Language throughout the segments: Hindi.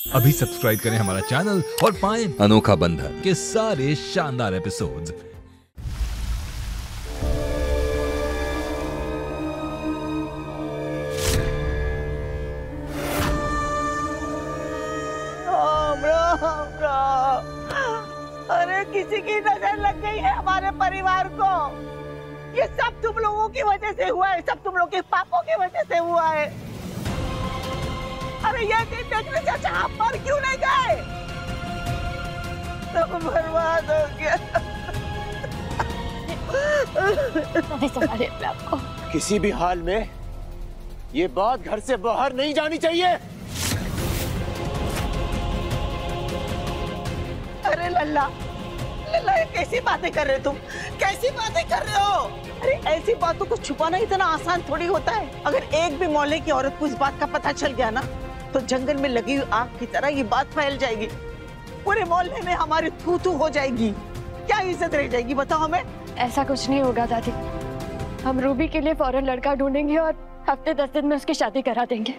अभी सब्सक्राइब करें हमारा चैनल और पाएं अनोखा बंधन के सारे शानदार एपिसोड्स। अरे किसी की नजर लग गई है हमारे परिवार को। ये सब तुम लोगों की वजह से हुआ है, सब तुम लोगों के पापों की वजह से हुआ है। अरे ये दिन देखने चाचा आप मर क्यों नहीं गए? सब बर्बाद हो गया। संभालिए अपने आप को। किसी भी हाल में ये बात घर से बाहर नहीं जानी चाहिए। अरे लल्ला, लल्ला ये कैसी बातें कर रहे हो तुम? कैसी बातें कर रहे हो? अरे ऐसी बातों को छुपाना इतना आसान थोड़ी होता है। अगर एक भी मोहल्ले की औरत को इस बात का पता चल गया ना, तो जंगल में लगी हुई आग की तरह ये बात फैल जाएगी। पूरे मोहल्ले में हमारी थू थू हो जाएगी। क्या इज्जत रह जाएगी बताओ हमें? ऐसा कुछ नहीं होगा दादी, हम रूबी के लिए फौरन लड़का ढूंढेंगे और हफ्ते 10 दिन में उसकी शादी करा देंगे।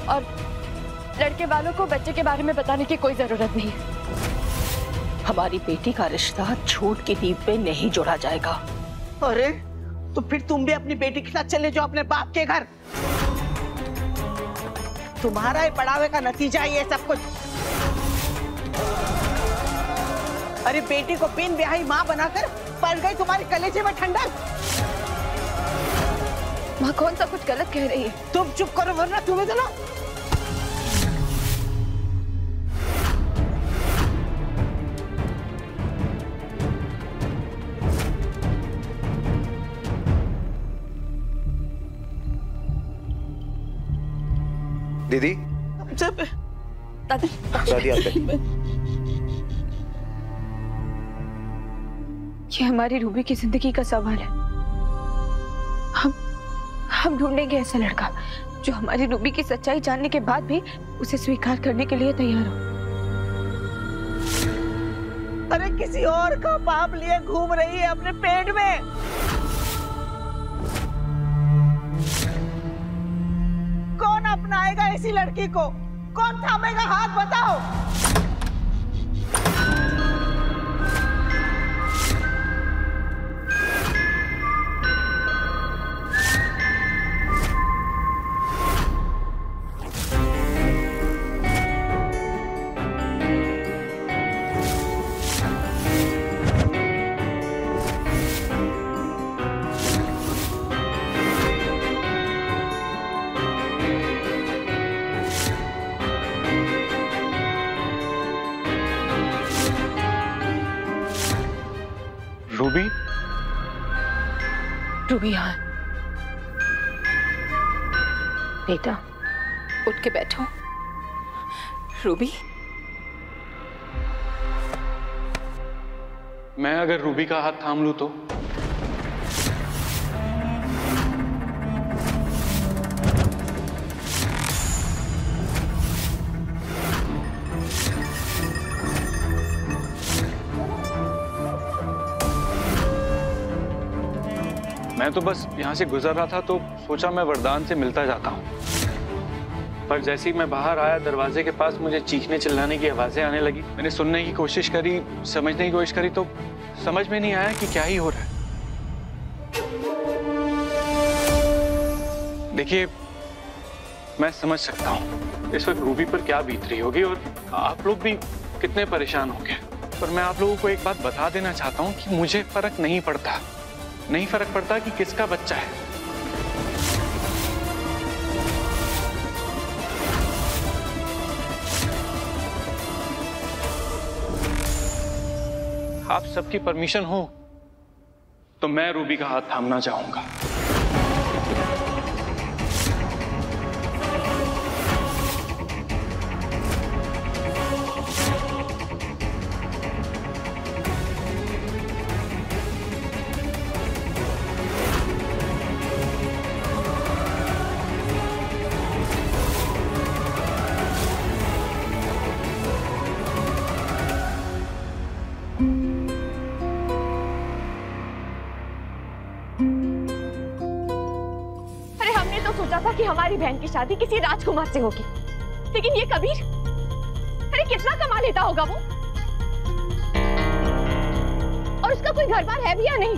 और लड़के वालों को बच्चे के बारे में बताने की कोई जरूरत नहीं है। हमारी बेटी का रिश्ता झूठ की नींव पे नहीं जोड़ा जाएगा। अरे तो फिर तुम भी अपनी बेटी के साथ चले जाओ अपने बाप के घर। तुम्हारा ही पढ़ावे का नतीजा ही है सब कुछ। अरे बेटी को बिन ब्याही माँ बनाकर पड़ गई तुम्हारे कलेजे में ठंडक। माँ कौन सा कुछ गलत कह रही है? तुम चुप करो वरना तुम्हें तो ना। दीदी, दादी, दादी आप ये हमारी रूबी की जिंदगी का सवाल है। हम ढूंढेंगे ऐसा लड़का जो हमारी रूबी की सच्चाई जानने के बाद भी उसे स्वीकार करने के लिए तैयार हो। अरे किसी और का पाप लिए घूम रही है अपने पेट में। कौन अपनाएगा ऐसी लड़की को? कौन थामेगा हाथ बताओ? रूबी? रूबी यहाँ है। बेटा उठ के बैठो। रूबी, मैं अगर रूबी का हाथ थाम लूं तो? मैं तो बस यहाँ से गुजर रहा था तो सोचा मैं वरदान से मिलता जाता हूँ, पर जैसे ही मैं बाहर आया दरवाजे के पास मुझे चीखने चिल्लाने की आवाजें आने लगी। मैंने सुनने की कोशिश करी, समझने की कोशिश करी तो समझ में नहीं आया कि क्या ही हो रहा है। देखिए मैं समझ सकता हूँ इस वक्त रूबी पर क्या बीत रही होगी और आप लोग भी कितने परेशान होंगे, पर मैं आप लोगों को एक बात बता देना चाहता हूँ कि मुझे फर्क नहीं पड़ता कि किसका बच्चा है। आप सबकी परमिशन हो तो मैं रूबी का हाथ थामना चाहूंगा। हमारी बहन की शादी किसी राजकुमार से होगी, लेकिन ये कबीर, अरे कितना कमा लेता होगा वो, और उसका कोई घर बार है भी या नहीं?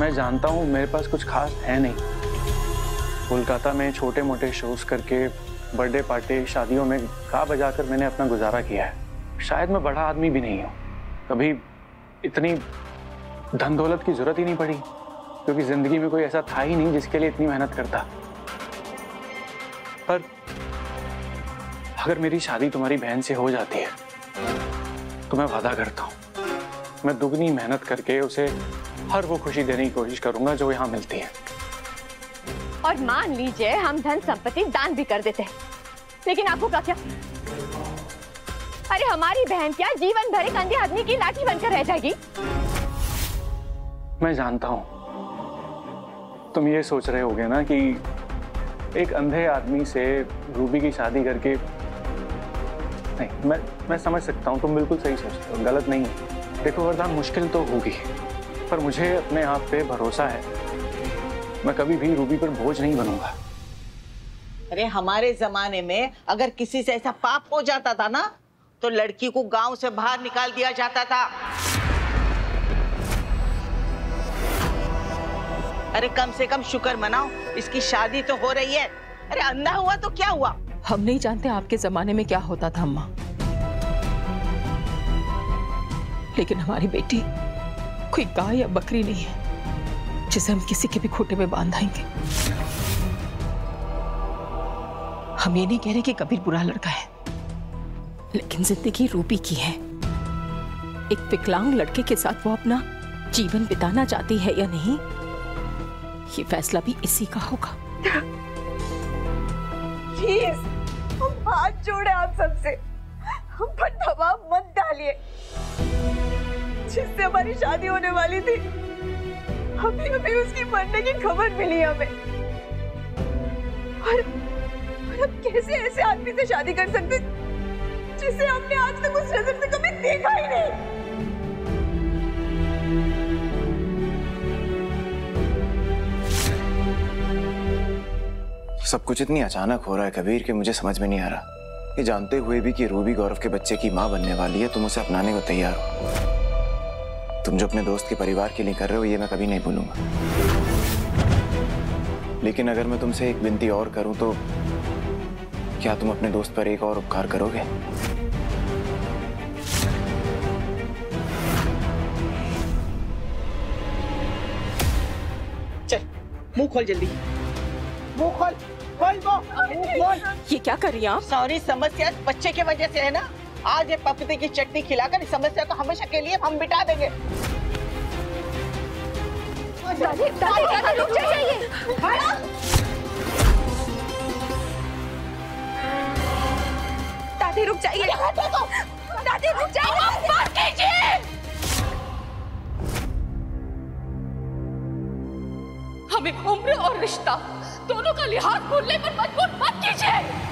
मैं जानता हूँ मेरे पास कुछ खास है नहीं। कोलकाता में छोटे मोटे शोज करके, बर्थडे पार्टी, शादियों में गा बजाकर मैंने अपना गुजारा किया है। शायद मैं बड़ा आदमी भी नहीं हूँ, कभी इतनी धन दौलत की जरूरत ही नहीं पड़ी, क्योंकि जिंदगी में कोई ऐसा था ही नहीं जिसके लिए इतनी मेहनत करता। पर अगर मेरी शादी तुम्हारी बहन से हो जाती है तो मैं वादा करता हूँ, मैं दुगनी मेहनत करके उसे हर वो खुशी देने की कोशिश करूंगा जो यहाँ मिलती है। और मान लीजिए हम धन संपत्ति दान भी कर देते हैं, लेकिन आपको क्या? अरे हमारी बहन क्या जीवन भर एक अंधे आदमी की लाठी बनकर रह जाएगी? मैं जानता हूं तुम ये सोच रहे होगे ना कि एक अंधे आदमी से रूबी की शादी करके, नहीं, मैं समझ सकता हूं, तुम बिल्कुल सही सोचते हो, गलत नहीं है। देखो वरदान, मुश्किल तो होगी, पर मुझे अपने आप पे भरोसा है, मैं कभी भी रूबी पर बोझ नहीं बनूंगा। अरे हमारे जमाने में अगर किसी से ऐसा पाप हो जाता था ना, तो लड़की को गांव से बाहर निकाल दिया जाता था। अरे कम से कम शुक्र मनाओ, इसकी शादी तो हो रही है। अरे अंधा हुआ तो क्या हुआ? हम नहीं जानते आपके जमाने में क्या होता था अम्मा, लेकिन हमारी बेटी कोई गाय या बकरी नहीं है जिसे हम किसी के भी खूंटे में बांध आएंगे। हम ये नहीं कह रहे कि कबीर बुरा लड़का है, लेकिन जिंदगी रूबी की है। एक विकलांग लड़के के साथ वो अपना जीवन बिताना चाहती है या नहीं, ये फैसला भी इसी का होगा। प्लीज, हम हाथ जोड़े आप सबसे, हम पर दबाव मत डालिए। जिससे हमारी शादी होने वाली थी, अभी उसकी मरने की खबर मिली हमें। और अब कैसे ऐसे आदमी से शादी कर सकते जिसे हमने आज तक उस नजर से कभी देखा ही नहीं? सब कुछ इतनी अचानक हो रहा है कबीर कि मुझे समझ में नहीं आ रहा। ये जानते हुए भी कि रूबी गौरव के बच्चे की माँ बनने वाली है, तुम उसे अपनाने को तैयार हो। तुम जो अपने दोस्त के परिवार के लिए कर रहे हो, ये मैं कभी नहीं भूलूंगा। लेकिन अगर मैं तुमसे एक विनती और करूं तो क्या तुम अपने दोस्त पर एक और उपकार करोगे? चल मुंह खोल, जल्दी मुंह खोल, खोल मुंह खोल। ये क्या कर रही हैं आप? सॉरी, समस्या इस बच्चे की वजह से है ना। आज ये पपीते की चटनी खिलाकर इस समस्या को हमेशा के लिए हम मिटा देंगे। दादी, दादी रुक जाइए। दादी रुक जाइए। दादी रुक जाइए। मत कीजिए। हमें उम्र और रिश्ता दोनों का लिहाज भूलने पर मजबूर मत कीजिए।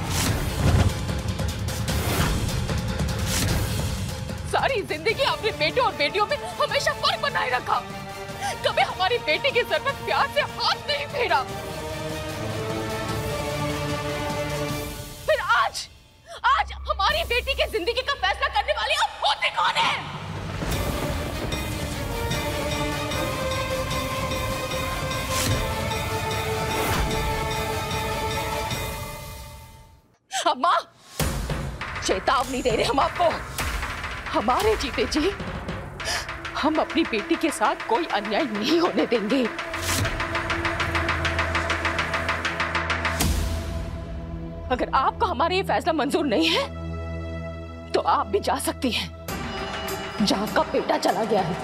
सारी जिंदगी अपने बेटे और बेटियों में हमेशा फर्क बनाए रखा, कभी हमारी बेटी के सर पर प्यार से हाथ नहीं फेरा। फिर आज हमारी बेटी की जिंदगी का फैसला करने वाली अब होती कौन है? अम्मा, चेतावनी दे रहे हम आपको। हमारे जीते जी हम अपनी बेटी के साथ कोई अन्याय नहीं होने देंगे। अगर आपको हमारा ये फैसला मंजूर नहीं है तो आप भी जा सकती हैं जहां का बेटा चला गया है।